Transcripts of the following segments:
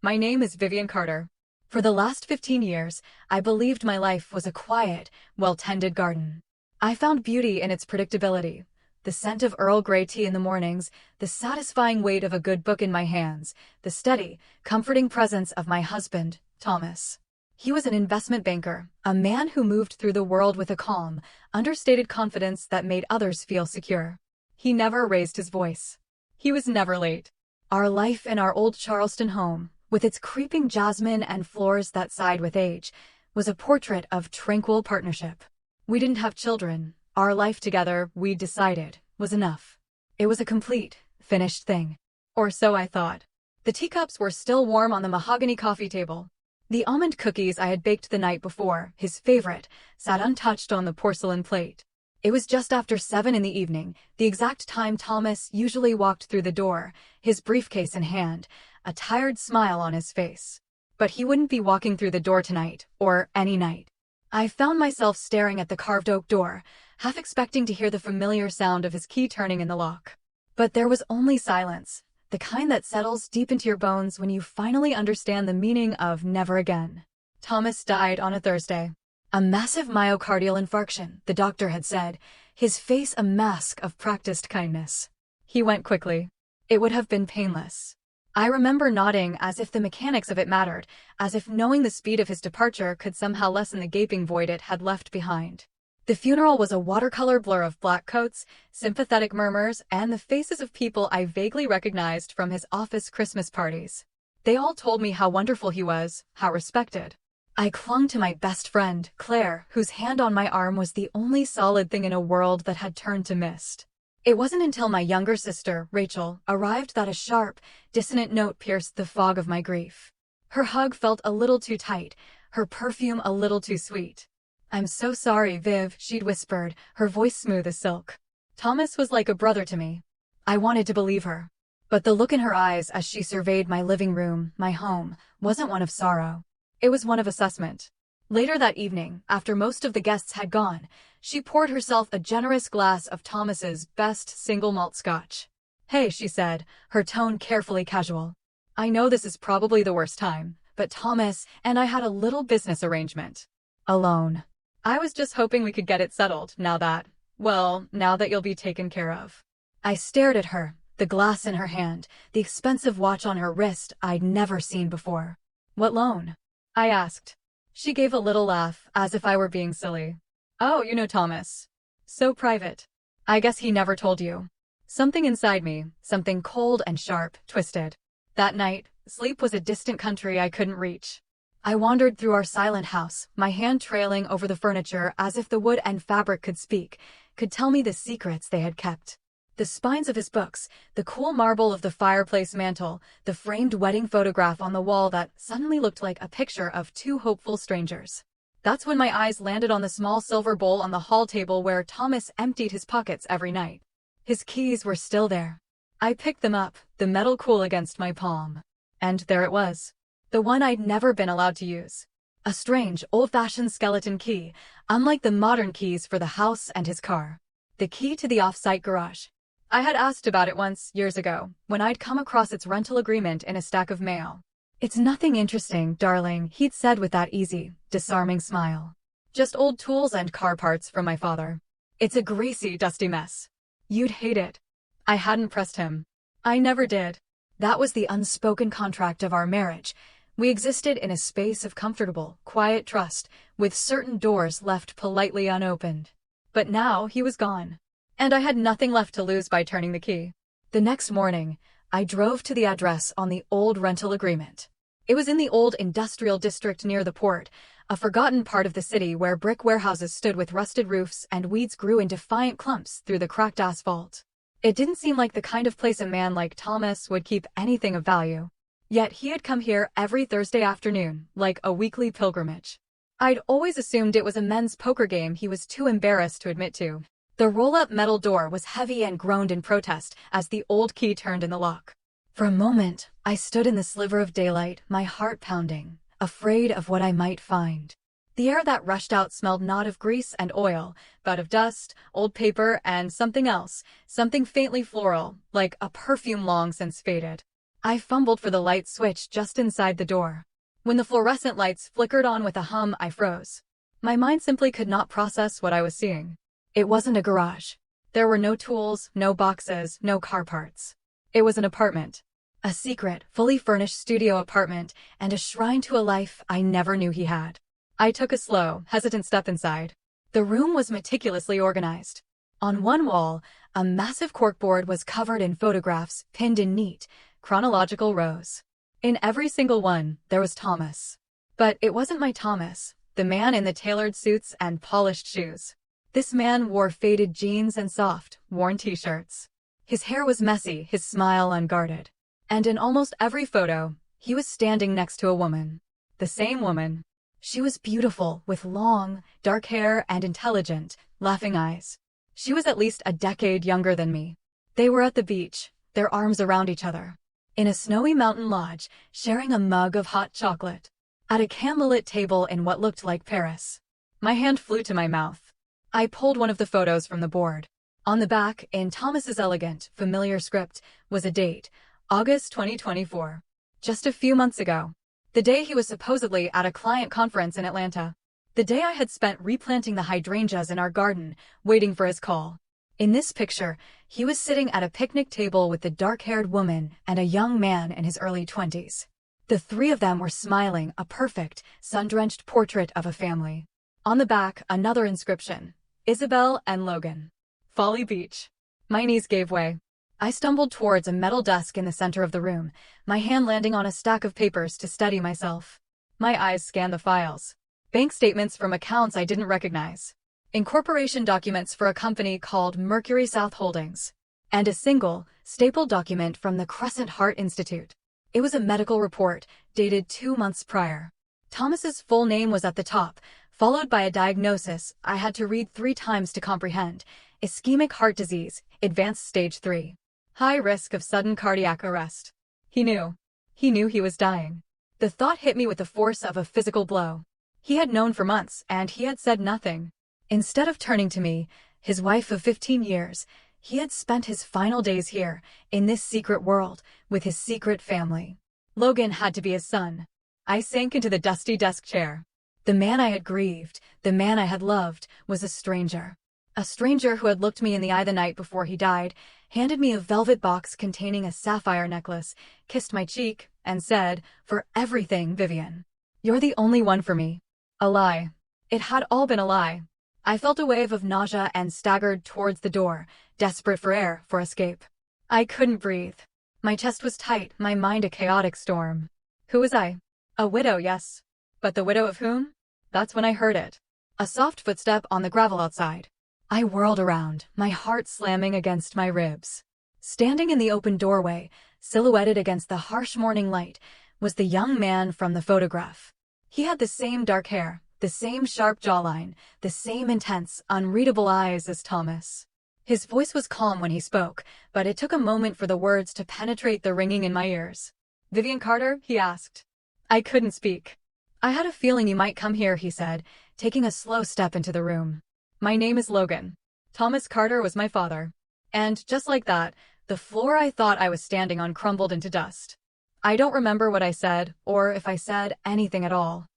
My name is Vivian Carter. For the last 15 years, I believed my life was a quiet, well-tended garden. I found beauty in its predictability. The scent of Earl Grey tea in the mornings, the satisfying weight of a good book in my hands, the steady, comforting presence of my husband, Thomas. He was an investment banker, a man who moved through the world with a calm, understated confidence that made others feel secure. He never raised his voice. He was never late. Our life in our old Charleston home, with its creeping jasmine and floors that sighed with age, was a portrait of tranquil partnership. We didn't have children. Our life together, we decided, was enough. It was a complete, finished thing. Or so I thought. The teacups were still warm on the mahogany coffee table. The almond cookies I had baked the night before, his favorite, sat untouched on the porcelain plate. It was just after 7 in the evening, the exact time Thomas usually walked through the door, his briefcase in hand, a tired smile on his face. But he wouldn't be walking through the door tonight, or any night. I found myself staring at the carved oak door, half expecting to hear the familiar sound of his key turning in the lock. But there was only silence, the kind that settles deep into your bones when you finally understand the meaning of never again. Thomas died on a Thursday. A massive myocardial infarction, the doctor had said, his face a mask of practiced kindness. He went quickly. It would have been painless. I remember nodding as if the mechanics of it mattered, as if knowing the speed of his departure could somehow lessen the gaping void it had left behind. The funeral was a watercolor blur of black coats, sympathetic murmurs, and the faces of people I vaguely recognized from his office Christmas parties. They all told me how wonderful he was, how respected. I clung to my best friend, Claire, whose hand on my arm was the only solid thing in a world that had turned to mist. It wasn't until my younger sister, Rachel, arrived that a sharp, dissonant note pierced the fog of my grief. Her hug felt a little too tight, her perfume a little too sweet. "I'm so sorry, Viv," she'd whispered, her voice smooth as silk. Thomas was like a brother to me. I wanted to believe her. But the look in her eyes as she surveyed my living room, my home, wasn't one of sorrow. It was one of assessment. Later that evening, after most of the guests had gone, she poured herself a generous glass of Thomas's best single malt scotch. "Hey," she said, her tone carefully casual. "I know this is probably the worst time, but Thomas and I had a little business arrangement. Alone. I was just hoping we could get it settled now that you'll be taken care of." I stared at her, the glass in her hand, the expensive watch on her wrist I'd never seen before. "What loan?" I asked. She gave a little laugh, as if I were being silly. "Oh, you know Thomas. So private. I guess he never told you." Something inside me, something cold and sharp, twisted. That night, sleep was a distant country I couldn't reach. I wandered through our silent house, my hand trailing over the furniture as if the wood and fabric could speak, could tell me the secrets they had kept. The spines of his books, the cool marble of the fireplace mantel, the framed wedding photograph on the wall that suddenly looked like a picture of two hopeful strangers. That's when my eyes landed on the small silver bowl on the hall table where Thomas emptied his pockets every night. His keys were still there. I picked them up, the metal cool against my palm. And there it was. The one I'd never been allowed to use. A strange, old-fashioned skeleton key, unlike the modern keys for the house and his car. The key to the off-site garage. I had asked about it once, years ago, when I'd come across its rental agreement in a stack of mail. "It's nothing interesting, darling," he'd said with that easy, disarming smile. "Just old tools and car parts from my father. It's a greasy, dusty mess. You'd hate it." I hadn't pressed him. I never did. That was the unspoken contract of our marriage. We existed in a space of comfortable, quiet trust, with certain doors left politely unopened. But now he was gone. And I had nothing left to lose by turning the key. The next morning, I drove to the address on the old rental agreement. It was in the old industrial district near the port, a forgotten part of the city where brick warehouses stood with rusted roofs and weeds grew in defiant clumps through the cracked asphalt. It didn't seem like the kind of place a man like Thomas would keep anything of value. Yet he had come here every Thursday afternoon, like a weekly pilgrimage. I'd always assumed it was a men's poker game he was too embarrassed to admit to. The roll-up metal door was heavy and groaned in protest as the old key turned in the lock. For a moment, I stood in the sliver of daylight, my heart pounding, afraid of what I might find. The air that rushed out smelled not of grease and oil, but of dust, old paper, and something else, something faintly floral, like a perfume long since faded. I fumbled for the light switch just inside the door. When the fluorescent lights flickered on with a hum, I froze. My mind simply could not process what I was seeing. It wasn't a garage. There were no tools, no boxes, no car parts. It was an apartment. A secret, fully furnished studio apartment, and a shrine to a life I never knew he had. I took a slow, hesitant step inside. The room was meticulously organized. On one wall, a massive corkboard was covered in photographs pinned in neat, chronological rows. In every single one, there was Thomas. But it wasn't my Thomas, the man in the tailored suits and polished shoes. This man wore faded jeans and soft, worn t-shirts. His hair was messy, his smile unguarded. And in almost every photo, he was standing next to a woman. The same woman. She was beautiful, with long, dark hair and intelligent, laughing eyes. She was at least a decade younger than me. They were at the beach, their arms around each other. In a snowy mountain lodge, sharing a mug of hot chocolate. At a candlelit table in what looked like Paris. My hand flew to my mouth. I pulled one of the photos from the board. On the back, in Thomas's elegant, familiar script, was a date, August 2024. Just a few months ago. The day he was supposedly at a client conference in Atlanta. The day I had spent replanting the hydrangeas in our garden, waiting for his call. In this picture, he was sitting at a picnic table with the dark-haired woman and a young man in his early 20s. The three of them were smiling, a perfect, sun-drenched portrait of a family. On the back, another inscription, Isabel and Logan. Folly Beach. My knees gave way. I stumbled towards a metal desk in the center of the room, my hand landing on a stack of papers to steady myself. My eyes scanned the files. Bank statements from accounts I didn't recognize. Incorporation documents for a company called Mercury South Holdings. And a single, stapled document from the Crescent Heart Institute. It was a medical report, dated 2 months prior. Thomas's full name was at the top, followed by a diagnosis I had to read 3 times to comprehend. Ischemic heart disease, advanced stage 3. High risk of sudden cardiac arrest. He knew. He knew he was dying. The thought hit me with the force of a physical blow. He had known for months, and he had said nothing. Instead of turning to me, his wife of 15 years, he had spent his final days here, in this secret world, with his secret family. Logan had to be his son. I sank into the dusty desk chair. The man I had grieved, the man I had loved, was a stranger. A stranger who had looked me in the eye the night before he died, handed me a velvet box containing a sapphire necklace, kissed my cheek, and said, "For everything, Vivian. You're the only one for me." A lie. It had all been a lie. I felt a wave of nausea and staggered towards the door, desperate for air, for escape. I couldn't breathe. My chest was tight, my mind a chaotic storm. Who was I? A widow, yes. But the widow of whom? That's when I heard it. A soft footstep on the gravel outside. I whirled around, my heart slamming against my ribs. Standing in the open doorway, silhouetted against the harsh morning light, was the young man from the photograph. He had the same dark hair, the same sharp jawline, the same intense, unreadable eyes as Thomas. His voice was calm when he spoke, but it took a moment for the words to penetrate the ringing in my ears. "Vivian Carter?" he asked. I couldn't speak. "I had a feeling you might come here," he said, taking a slow step into the room. "My name is Logan. Thomas Carter was my father." And just like that, the floor I thought I was standing on crumbled into dust. I don't remember what I said, or if I said anything at all.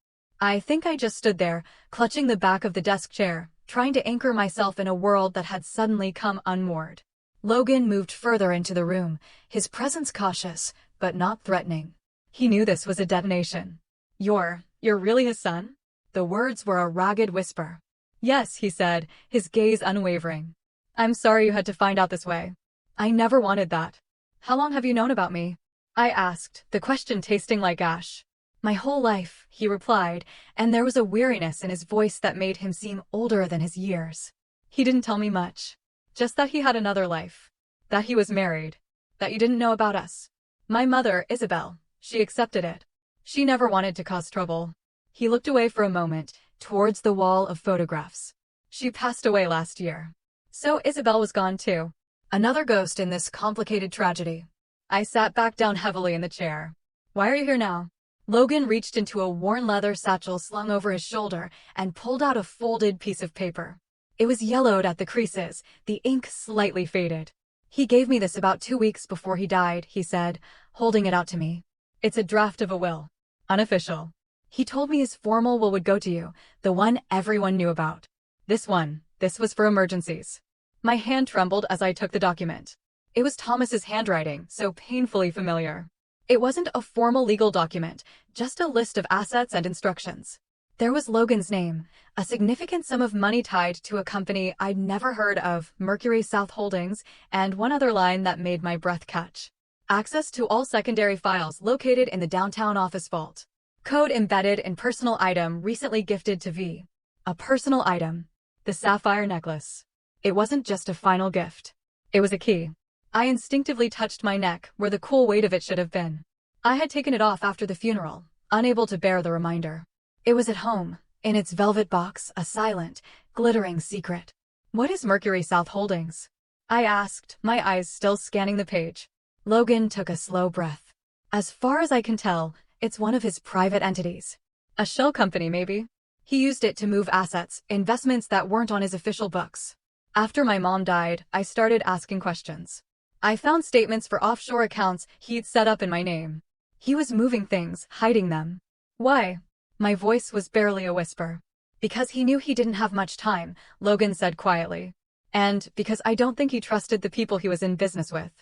I think I just stood there, clutching the back of the desk chair, trying to anchor myself in a world that had suddenly come unmoored. Logan moved further into the room, his presence cautious, but not threatening. He knew this was a detonation. You're really his son?" The words were a ragged whisper. "Yes," he said, his gaze unwavering. "I'm sorry you had to find out this way. I never wanted that." "How long have you known about me?" I asked, the question tasting like ash. "My whole life," he replied, and there was a weariness in his voice that made him seem older than his years. He didn't tell me much. Just that he had another life. That he was married. That you didn't know about us. My mother, Isabel, she accepted it. She never wanted to cause trouble." He looked away for a moment, towards the wall of photographs. "She passed away last year. So Isabel was gone too. Another ghost in this complicated tragedy." I sat back down heavily in the chair. "Why are you here now?" Logan reached into a worn leather satchel slung over his shoulder and pulled out a folded piece of paper. It was yellowed at the creases, the ink slightly faded. "He gave me this about 2 weeks before he died," he said, holding it out to me. It's a draft of a will. Unofficial. He told me his formal will would go to you, the one everyone knew about. This was for emergencies. My hand trembled as I took the document. It was Thomas's handwriting, so painfully familiar. It wasn't a formal legal document, just a list of assets and instructions. There was Logan's name, a significant sum of money tied to a company I'd never heard of, Mercury South Holdings, and one other line that made my breath catch. Access to all secondary files located in the downtown office vault. Code embedded in personal item recently gifted to V. A personal item. The sapphire necklace. It wasn't just a final gift. It was a key. I instinctively touched my neck where the cool weight of it should have been. I had taken it off after the funeral, unable to bear the reminder. It was at home, in its velvet box, a silent, glittering secret. What is Mercury South Holdings? I asked, my eyes still scanning the page. Logan took a slow breath. As far as I can tell, it's one of his private entities. A shell company, maybe? He used it to move assets, investments that weren't on his official books. After my mom died, I started asking questions. I found statements for offshore accounts he'd set up in my name. He was moving things, hiding them. Why? My voice was barely a whisper. Because he knew he didn't have much time, Logan said quietly. And because I don't think he trusted the people he was in business with.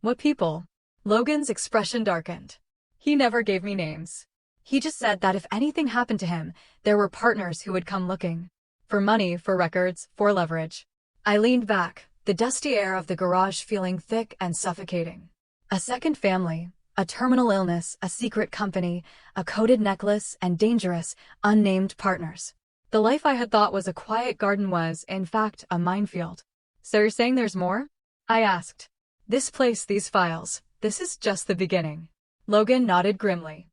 What people? Logan's expression darkened. He never gave me names. He just said that if anything happened to him, there were partners who would come looking. For money, for records, for leverage. I leaned back, the dusty air of the garage feeling thick and suffocating. A second family, a terminal illness, a secret company, a coded necklace, and dangerous, unnamed partners. The life I had thought was a quiet garden was, in fact, a minefield. So you're saying there's more? I asked. This place, these files, this is just the beginning. Logan nodded grimly.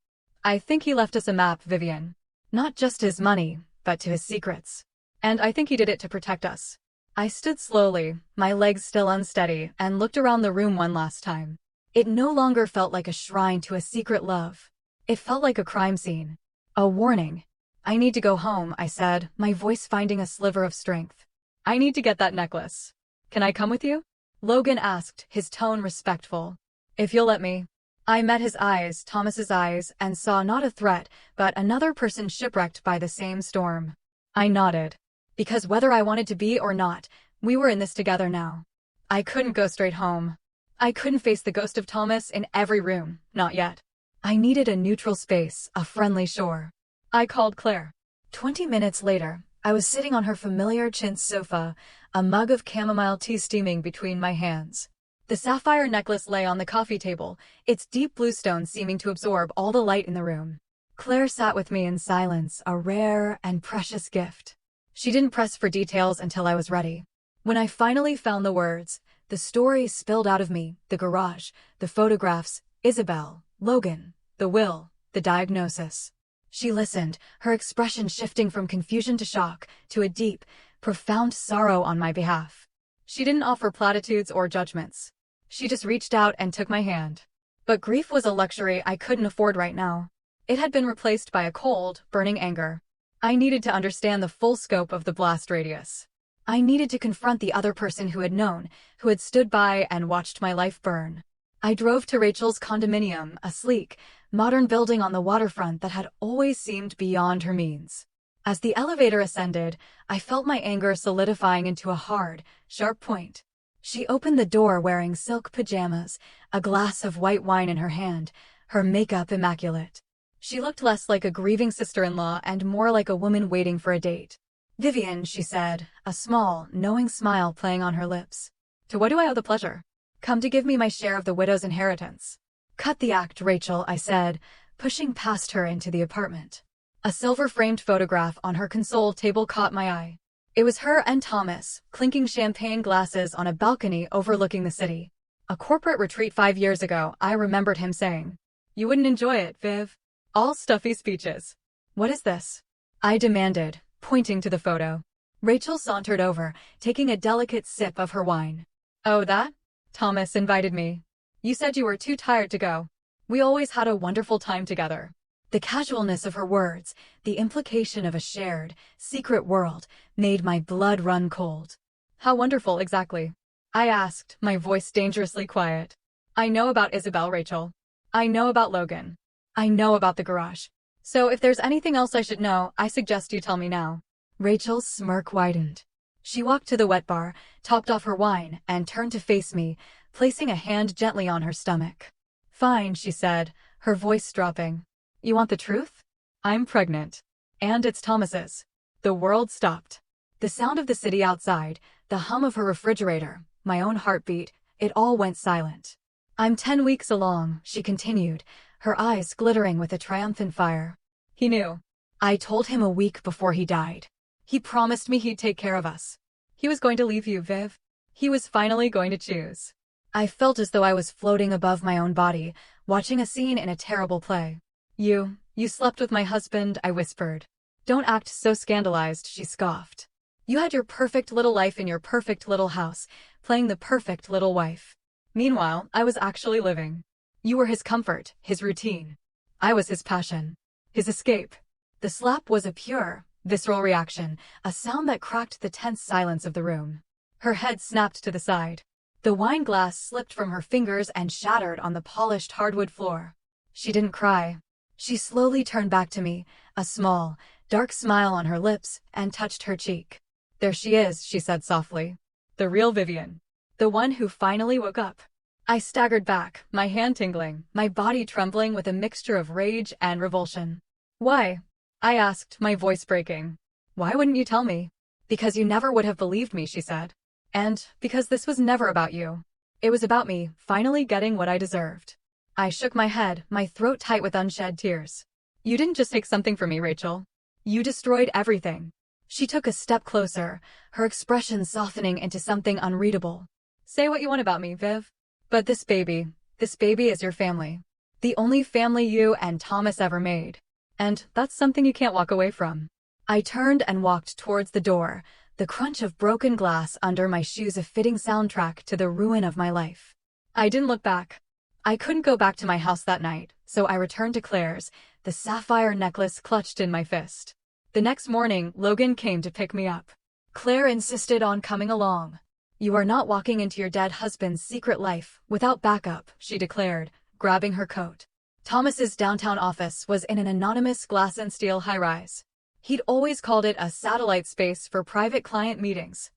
I think he left us a map, Vivian. Not just his money, but to his secrets. And I think he did it to protect us. I stood slowly, my legs still unsteady, and looked around the room one last time. It no longer felt like a shrine to a secret love. It felt like a crime scene. A warning. I need to go home, I said, my voice finding a sliver of strength. I need to get that necklace. Can I come with you? Logan asked, his tone respectful. If you'll let me. I met his eyes, Thomas's eyes, and saw not a threat, but another person shipwrecked by the same storm. I nodded. Because whether I wanted to be or not, we were in this together now. I couldn't go straight home. I couldn't face the ghost of Thomas in every room, not yet. I needed a neutral space, a friendly shore. I called Claire. 20 minutes later, I was sitting on her familiar chintz sofa, a mug of chamomile tea steaming between my hands. The sapphire necklace lay on the coffee table, its deep blue stone seeming to absorb all the light in the room. Claire sat with me in silence, a rare and precious gift. She didn't press for details until I was ready. When I finally found the words, the story spilled out of me, the garage, the photographs, Isabel, Logan, the will, the diagnosis. She listened, her expression shifting from confusion to shock, to a deep, profound sorrow on my behalf. She didn't offer platitudes or judgments. She just reached out and took my hand. But grief was a luxury I couldn't afford right now. It had been replaced by a cold, burning anger. I needed to understand the full scope of the blast radius. I needed to confront the other person who had known, who had stood by and watched my life burn. I drove to Rachel's condominium, a sleek, modern building on the waterfront that had always seemed beyond her means. As the elevator ascended, I felt my anger solidifying into a hard, sharp point. She opened the door wearing silk pajamas, a glass of white wine in her hand, her makeup immaculate. She looked less like a grieving sister-in-law and more like a woman waiting for a date. Vivian, she said, a small, knowing smile playing on her lips. To what do I owe the pleasure? Come to give me my share of the widow's inheritance. Cut the act, Rachel, I said, pushing past her into the apartment. A silver-framed photograph on her console table caught my eye. It was her and Thomas, clinking champagne glasses on a balcony overlooking the city. A corporate retreat 5 years ago, I remembered him saying. You wouldn't enjoy it, Viv. All stuffy speeches. What is this? I demanded, pointing to the photo. Rachel sauntered over, taking a delicate sip of her wine. Oh, that? Thomas invited me. You said you were too tired to go. We always had a wonderful time together. The casualness of her words, the implication of a shared, secret world, made my blood run cold. How wonderful exactly? I asked, my voice dangerously quiet. I know about Isabel, Rachel. I know about Logan. I know about the garage. So if there's anything else I should know, I suggest you tell me now. Rachel's smirk widened. She walked to the wet bar, topped off her wine, and turned to face me, placing a hand gently on her stomach. Fine, she said, her voice dropping. You want the truth? I'm pregnant. And it's Thomas's. The world stopped. The sound of the city outside, the hum of her refrigerator, my own heartbeat, it all went silent. I'm 10 weeks along, she continued, her eyes glittering with a triumphant fire. He knew. I told him a week before he died. He promised me he'd take care of us. He was going to leave you, Viv. He was finally going to choose. I felt as though I was floating above my own body, watching a scene in a terrible play. You slept with my husband, I whispered. Don't act so scandalized, she scoffed. You had your perfect little life in your perfect little house, playing the perfect little wife. Meanwhile, I was actually living. You were his comfort, his routine. I was his passion, his escape. The slap was a pure, visceral reaction, a sound that cracked the tense silence of the room. Her head snapped to the side. The wine glass slipped from her fingers and shattered on the polished hardwood floor. She didn't cry. She slowly turned back to me, a small, dark smile on her lips, and touched her cheek. There she is, she said softly. The real Vivian. The one who finally woke up. I staggered back, my hand tingling, my body trembling with a mixture of rage and revulsion. Why? I asked, my voice breaking. Why wouldn't you tell me? Because you never would have believed me, she said. And because this was never about you. It was about me finally getting what I deserved. I shook my head, my throat tight with unshed tears. You didn't just take something from me, Rachel. You destroyed everything. She took a step closer, her expression softening into something unreadable. Say what you want about me, Viv. But this baby is your family. The only family you and Thomas ever made. And that's something you can't walk away from. I turned and walked towards the door, the crunch of broken glass under my shoes a fitting soundtrack to the ruin of my life. I didn't look back. I couldn't go back to my house that night, so I returned to Claire's, the sapphire necklace clutched in my fist. The next morning, Logan came to pick me up. Claire insisted on coming along. You are not walking into your dead husband's secret life without backup, she declared, grabbing her coat. Thomas's downtown office was in an anonymous glass and steel high-rise. He'd always called it a satellite space for private client meetings.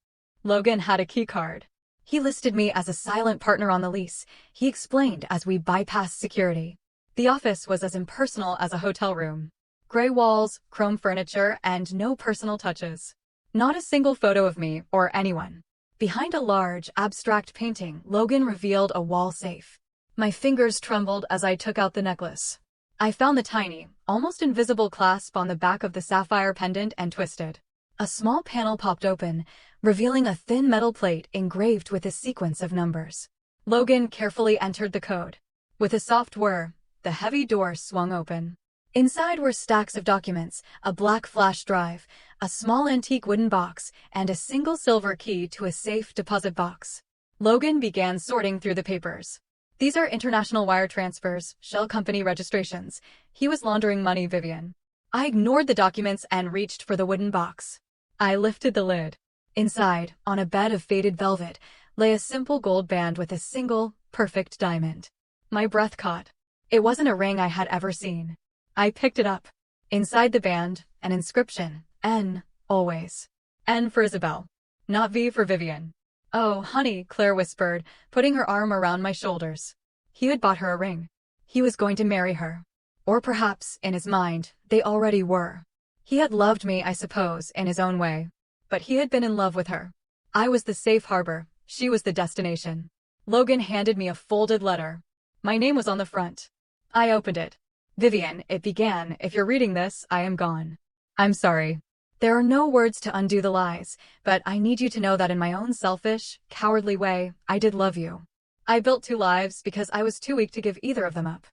Logan had a key card. He listed me as a silent partner on the lease, he explained as we bypassed security. The office was as impersonal as a hotel room. Gray walls, chrome furniture, and no personal touches. Not a single photo of me or anyone. Behind a large, abstract painting, Logan revealed a wall safe. My fingers trembled as I took out the necklace. I found the tiny, almost invisible clasp on the back of the sapphire pendant and twisted. A small panel popped open, revealing a thin metal plate engraved with a sequence of numbers. Logan carefully entered the code. With a soft whir, the heavy door swung open. Inside were stacks of documents, a black flash drive, a small antique wooden box, and a single silver key to a safe deposit box. Logan began sorting through the papers. These are international wire transfers, shell company registrations. He was laundering money, Vivian. I ignored the documents and reached for the wooden box. I lifted the lid. Inside, on a bed of faded velvet, lay a simple gold band with a single, perfect diamond. My breath caught. It wasn't a ring I had ever seen. I picked it up. Inside the band, an inscription, N, always. N for Isabel. Not V for Vivian. Oh, honey, Claire whispered, putting her arm around my shoulders. He had bought her a ring. He was going to marry her. Or perhaps, in his mind, they already were. He had loved me, I suppose, in his own way. But he had been in love with her. I was the safe harbor. She was the destination. Logan handed me a folded letter. My name was on the front. I opened it. Vivian, it began, if you're reading this, I am gone. I'm sorry. There are no words to undo the lies, but I need you to know that in my own selfish, cowardly way, I did love you. I built 2 lives because I was too weak to give either of them up.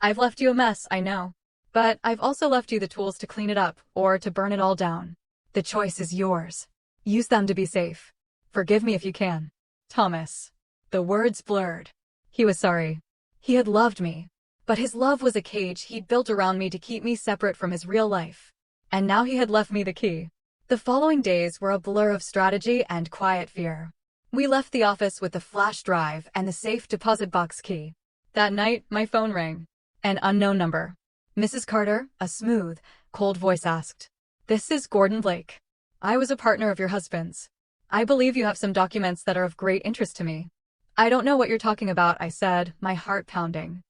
I've left you a mess, I know. But I've also left you the tools to clean it up, or to burn it all down. The choice is yours. Use them to be safe. Forgive me if you can. Thomas. The words blurred. He was sorry. He had loved me. But his love was a cage he'd built around me to keep me separate from his real life. And now he had left me the key. The following days were a blur of strategy and quiet fear. We left the office with the flash drive and the safe deposit box key. That night, my phone rang. An unknown number. Mrs. Carter, a smooth, cold voice asked. This is Gordon Blake. I was a partner of your husband's. I believe you have some documents that are of great interest to me. I don't know what you're talking about, I said, my heart pounding.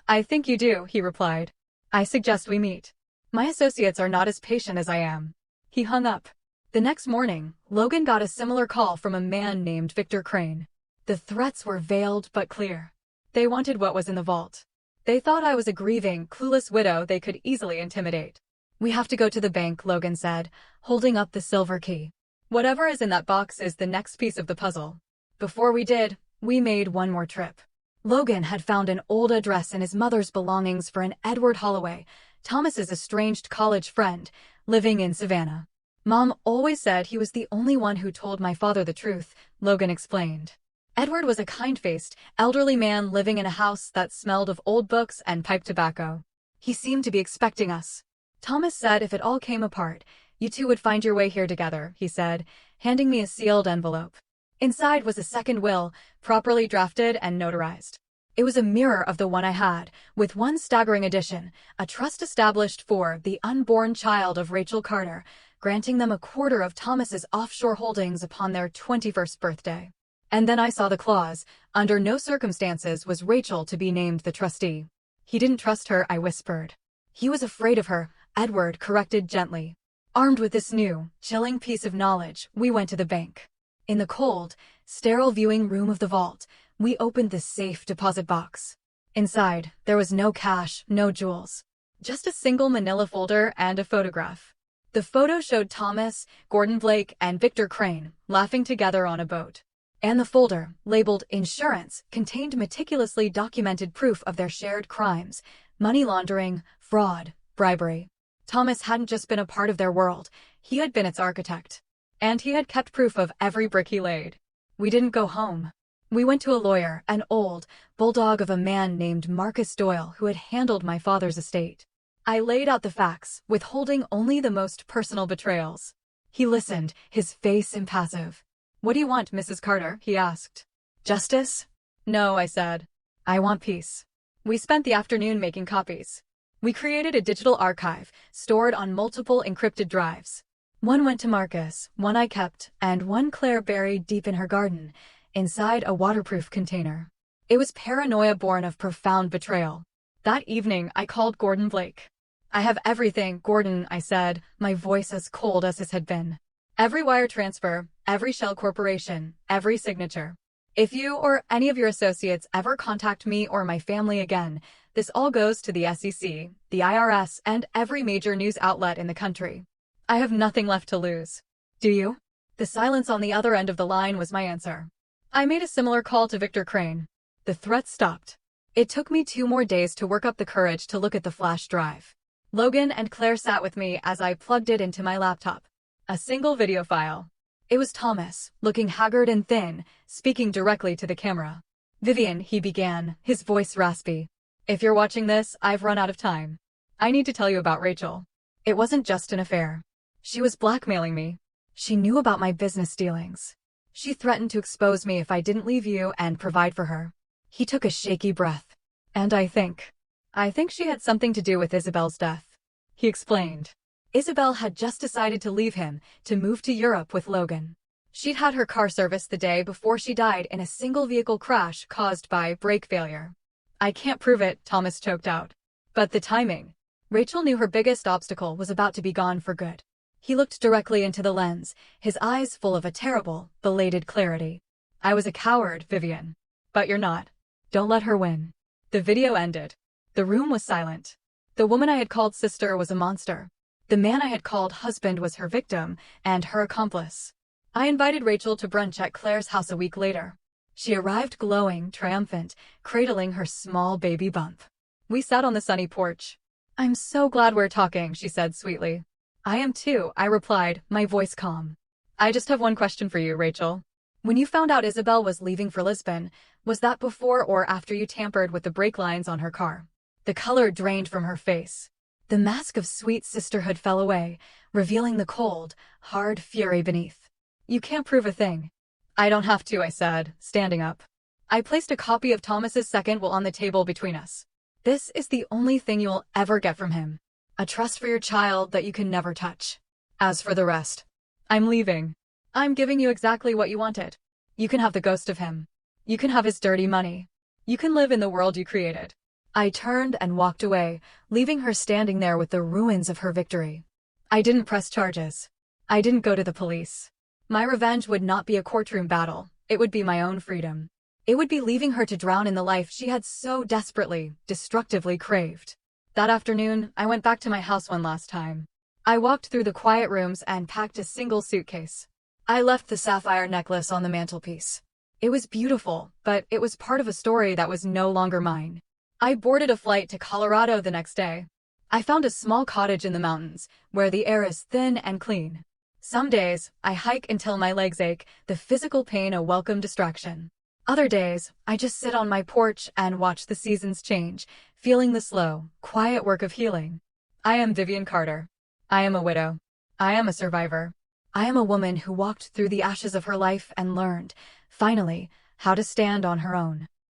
I think you do, he replied. I suggest we meet. My associates are not as patient as I am. He hung up. The next morning, Logan got a similar call from a man named Victor Crane. The threats were veiled but clear. They wanted what was in the vault. They thought I was a grieving, clueless widow they could easily intimidate. We have to go to the bank, Logan said, holding up the silver key. Whatever is in that box is the next piece of the puzzle. Before we did, we made one more trip. Logan had found an old address in his mother's belongings for an Edward Holloway, Thomas's estranged college friend, living in Savannah. Mom always said he was the only one who told my father the truth, Logan explained. Edward was a kind-faced, elderly man living in a house that smelled of old books and pipe tobacco. He seemed to be expecting us. Thomas said if it all came apart, you two would find your way here together, he said, handing me a sealed envelope. Inside was a second will, properly drafted and notarized. It was a mirror of the one I had, with one staggering addition, a trust established for the unborn child of Rachel Carter, granting them a quarter of Thomas's offshore holdings upon their 21st birthday. And then I saw the clause, under no circumstances was Rachel to be named the trustee. He didn't trust her, I whispered. He was afraid of her, Edward corrected gently. Armed with this new, chilling piece of knowledge, we went to the bank. In the cold, sterile viewing room of the vault, we opened the safe deposit box. Inside, there was no cash, no jewels. Just a single manila folder and a photograph. The photo showed Thomas, Gordon Blake, and Victor Crane, laughing together on a boat. And the folder, labeled Insurance, contained meticulously documented proof of their shared crimes, money laundering, fraud, bribery. Thomas hadn't just been a part of their world, he had been its architect. And he had kept proof of every brick he laid. We didn't go home. We went to a lawyer, an old bulldog of a man named Marcus Doyle who had handled my father's estate. I laid out the facts, withholding only the most personal betrayals. He listened, his face impassive. What do you want, Mrs. Carter? He asked. Justice? No, I said. I want peace. We spent the afternoon making copies. We created a digital archive, stored on multiple encrypted drives. One went to Marcus, one I kept, and one Claire buried deep in her garden, inside a waterproof container. It was paranoia born of profound betrayal. That evening, I called Gordon Blake. I have everything, Gordon, I said, my voice as cold as his had been. Every wire transfer, every shell corporation, every signature. If you or any of your associates ever contact me or my family again, this all goes to the SEC, the IRS, and every major news outlet in the country. I have nothing left to lose. Do you? The silence on the other end of the line was my answer. I made a similar call to Victor Crane. The threat stopped. It took me 2 more days to work up the courage to look at the flash drive. Logan and Claire sat with me as I plugged it into my laptop. A single video file. It was Thomas, looking haggard and thin, speaking directly to the camera. Vivian, he began, his voice raspy. If you're watching this, I've run out of time. I need to tell you about Rachel. It wasn't just an affair. She was blackmailing me. She knew about my business dealings. She threatened to expose me if I didn't leave you and provide for her. He took a shaky breath. And I think she had something to do with Isabel's death. He explained. Isabel had just decided to leave him, to move to Europe with Logan. She'd had her car serviced the day before she died in a single-vehicle crash caused by brake failure. I can't prove it, Thomas choked out. But the timing. Rachel knew her biggest obstacle was about to be gone for good. He looked directly into the lens, his eyes full of a terrible, belated clarity. I was a coward, Vivian. But you're not. Don't let her win. The video ended. The room was silent. The woman I had called sister was a monster. The man I had called husband was her victim and her accomplice. I invited Rachel to brunch at Claire's house a week later. She arrived glowing, triumphant, cradling her small baby bump. We sat on the sunny porch. I'm so glad we're talking, she said sweetly. I am too, I replied, my voice calm. I just have one question for you, Rachel. When you found out Isabel was leaving for Lisbon, was that before or after you tampered with the brake lines on her car? The color drained from her face. The mask of sweet sisterhood fell away, revealing the cold, hard fury beneath. You can't prove a thing. I don't have to, I said, standing up. I placed a copy of Thomas's second will on the table between us. This is the only thing you'll ever get from him. A trust for your child that you can never touch. As for the rest, I'm leaving. I'm giving you exactly what you wanted. You can have the ghost of him. You can have his dirty money. You can live in the world you created. I turned and walked away, leaving her standing there with the ruins of her victory. I didn't press charges. I didn't go to the police. My revenge would not be a courtroom battle. It would be my own freedom. It would be leaving her to drown in the life she had so desperately, destructively craved. That afternoon, I went back to my house one last time. I walked through the quiet rooms and packed a single suitcase. I left the sapphire necklace on the mantelpiece. It was beautiful, but it was part of a story that was no longer mine. I boarded a flight to Colorado the next day. I found a small cottage in the mountains, where the air is thin and clean. Some days, I hike until my legs ache, the physical pain a welcome distraction. Other days, I just sit on my porch and watch the seasons change, feeling the slow, quiet work of healing. I am Vivian Carter. I am a widow. I am a survivor. I am a woman who walked through the ashes of her life and learned, finally, how to stand on her own.